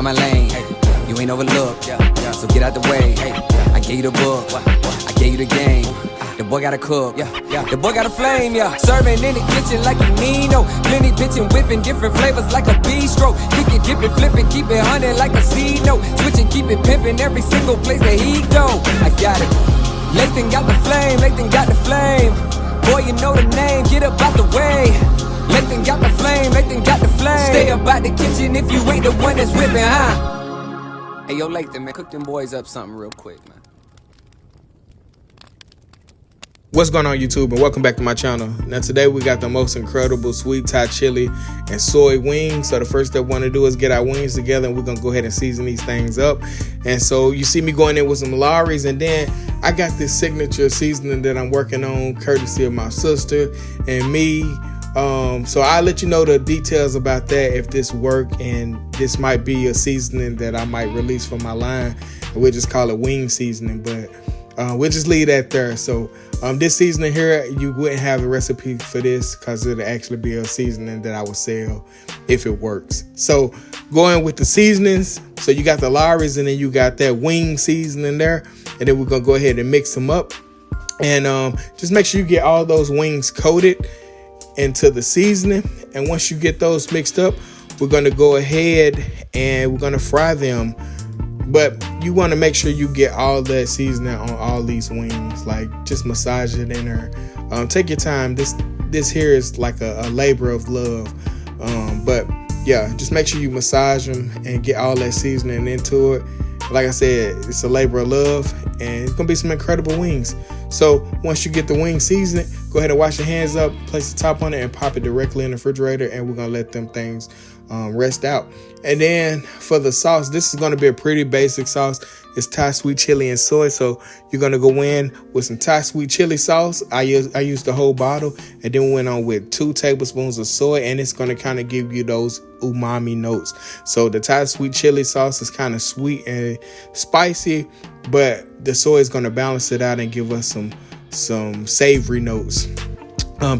find my lane. Hey, you ain't overlooked, so get out the way. Hey, I gave you the book, I gave you the game. The boy gotta cook, the boy got a flame, Serving in the kitchen like you Nino. Plenty pitching, whipping different flavors like a bistro. Kick it, dip it, flip it, keep it hunting like a C-note. Switching, keep it pimping every single place that he go. I got it. Lathan got the flame, Lathan got the flame. Boy, you know the name, get up out the way. Lathan got the flame, Lathan got the flame. Stay up out the kitchen if you ain't the one that's whipping, huh? Hey, yo, Lathan, man, cook them boys up something real quick, man. What's going on, YouTube, and welcome back to my channel. Now today we got the most incredible sweet Thai chili and soy wings. So the first step we want to do is get our wings together, and we're gonna go ahead and season these things up. And so you see me going in with some Lawry's, and then I got this signature seasoning that I'm working on courtesy of my sister and me. So I'll let you know the details about that if this work, and this might be a seasoning that I might release from my line. We'll just call it wing seasoning, but we'll just leave that there. So this seasoning here, you wouldn't have a recipe for this because it'll actually be a seasoning that I would sell if it works. So going with the seasonings, so you got the Lawry's and then you got that wing seasoning there, and then we're gonna go ahead and mix them up, and just make sure you get all those wings coated into the seasoning. And once you get those mixed up, we're gonna go ahead and we're gonna fry them. But you want to make sure you get all that seasoning on all these wings. Like, just massage it in there. Take your time. This here is like a labor of love. But yeah, just make sure you massage them and get all that seasoning into it. Like I said, it's a labor of love, and it's gonna be some incredible wings. So once you get the wing seasoned, go ahead and wash your hands up, place the top on it, and pop it directly in the refrigerator, and we're gonna let them things rest out. And then for the sauce, this is going to be a pretty basic sauce. It's Thai sweet chili and soy. So you're going to go in with some Thai sweet chili sauce. I used the whole bottle, and then went on with 2 tablespoons of soy, and it's going to kind of give you those umami notes. So the Thai sweet chili sauce is kind of sweet and spicy, but the soy is going to balance it out and give us some savory notes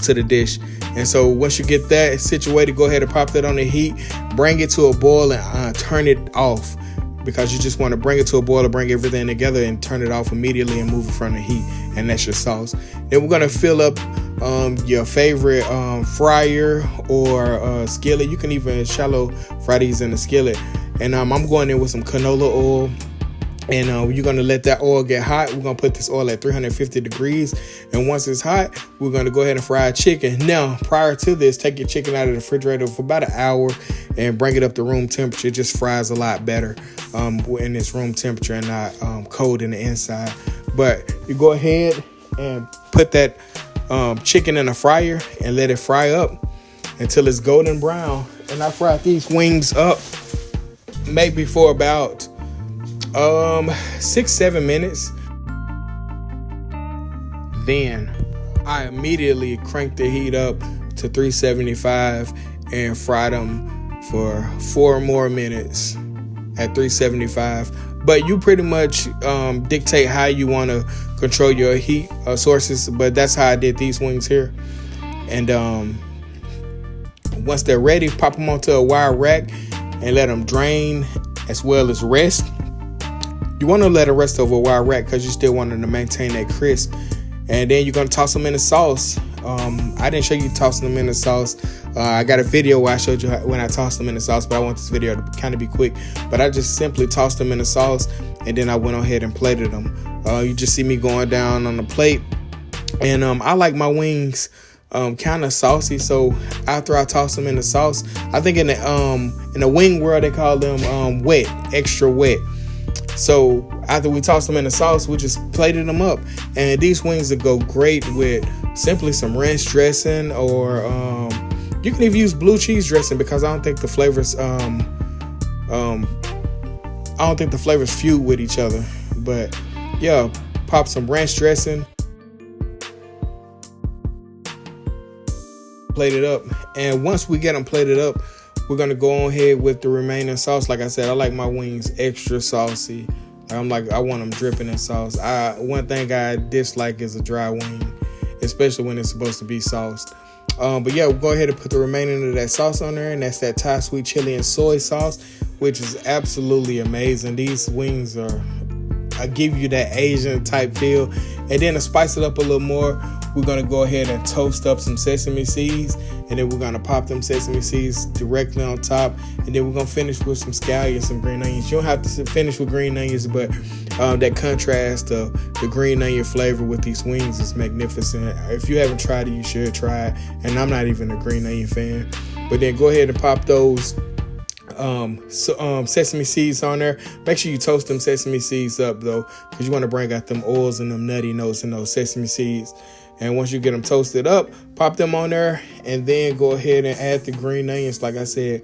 to the dish. And so once you get that situated, go ahead and pop that on the heat, bring it to a boil, and turn it off, because you just want to bring it to a boil, bring everything together and turn it off immediately and move it from the heat. And that's your sauce. Then we're going to fill up your favorite fryer or skillet. You can even shallow fry these in the skillet. And I'm going in with some canola oil. And you're going to let that oil get hot. We're going to put this oil at 350 degrees. And once it's hot, we're going to go ahead and fry chicken. Now, prior to this, take your chicken out of the refrigerator for about an hour and bring it up to room temperature. It just fries a lot better in its room temperature and not cold in the inside. But you go ahead and put that chicken in a fryer and let it fry up until it's golden brown. And I fried these wings up maybe for about 6-7 minutes. Then I immediately cranked the heat up to 375 and fried them for 4 more minutes at 375. But you pretty much dictate how you want to control your heat sources, but that's how I did these wings here. And once they're ready, pop them onto a wire rack and let them drain as well as rest. You want to let it rest over a wire rack because you still want to maintain that crisp. And then you're going to toss them in the sauce. I didn't show you tossing them in the sauce. I got a video where I showed you when I tossed them in the sauce, but I want this video to kind of be quick. But I just simply tossed them in the sauce, and then I went ahead and plated them. You just see me going down on the plate. And I like my wings kind of saucy, so after I toss them in the sauce, I think in the wing world they call them wet, extra wet. So after we toss them in the sauce, we just plated them up. And these wings will go great with simply some ranch dressing, or you can even use blue cheese dressing, because I don't think the flavors feud with each other. But yeah, pop some ranch dressing, plate it up. And once we get them plated up, we're going to go on ahead with the remaining sauce. Like I said, I like my wings extra saucy. I want them dripping in sauce. One thing I dislike is a dry wing, especially when it's supposed to be sauced. But yeah, we'll go ahead and put the remaining of that sauce on there, and that's that Thai sweet chili and soy sauce. which is absolutely amazing. These wings I give you that Asian type feel. And then to spice it up a little more, we're going to go ahead and toast up some sesame seeds, and then we're going to pop them sesame seeds directly on top, and then we're going to finish with some scallions, some green onions. You don't have to finish with green onions, but that contrast of the green onion flavor with these wings is magnificent. If you haven't tried it, you should try it, and I'm not even a green onion fan. But then go ahead and pop those sesame seeds on there. Make sure you toast them sesame seeds up though, because you want to bring out them oils and them nutty notes in those sesame seeds. And once you get them toasted up, pop them on there, and then go ahead and add the green onions. Like I said,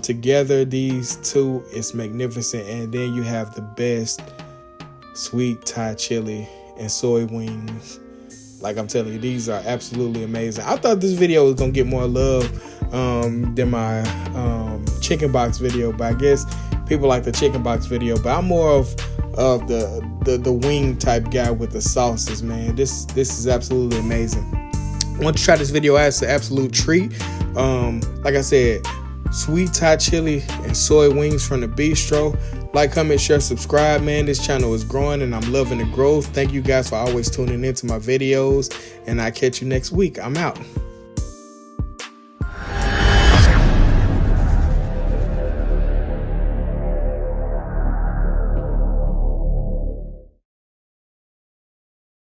together these two is magnificent. And then you have the best sweet Thai chili and soy wings. Like I'm telling you, these are absolutely amazing. I thought this video was gonna get more love than my chicken box video, but I guess people like the chicken box video. But I'm more of the wing type guy with the sauces, man. This is absolutely amazing. Once you try this video out, it's an absolute treat. Like I said, sweet Thai chili and soy wings from the Bistro. Like, comment, share, subscribe, man. This channel is growing and I'm loving the growth. Thank you guys for always tuning into my videos, and I'll catch you next week. I'm out.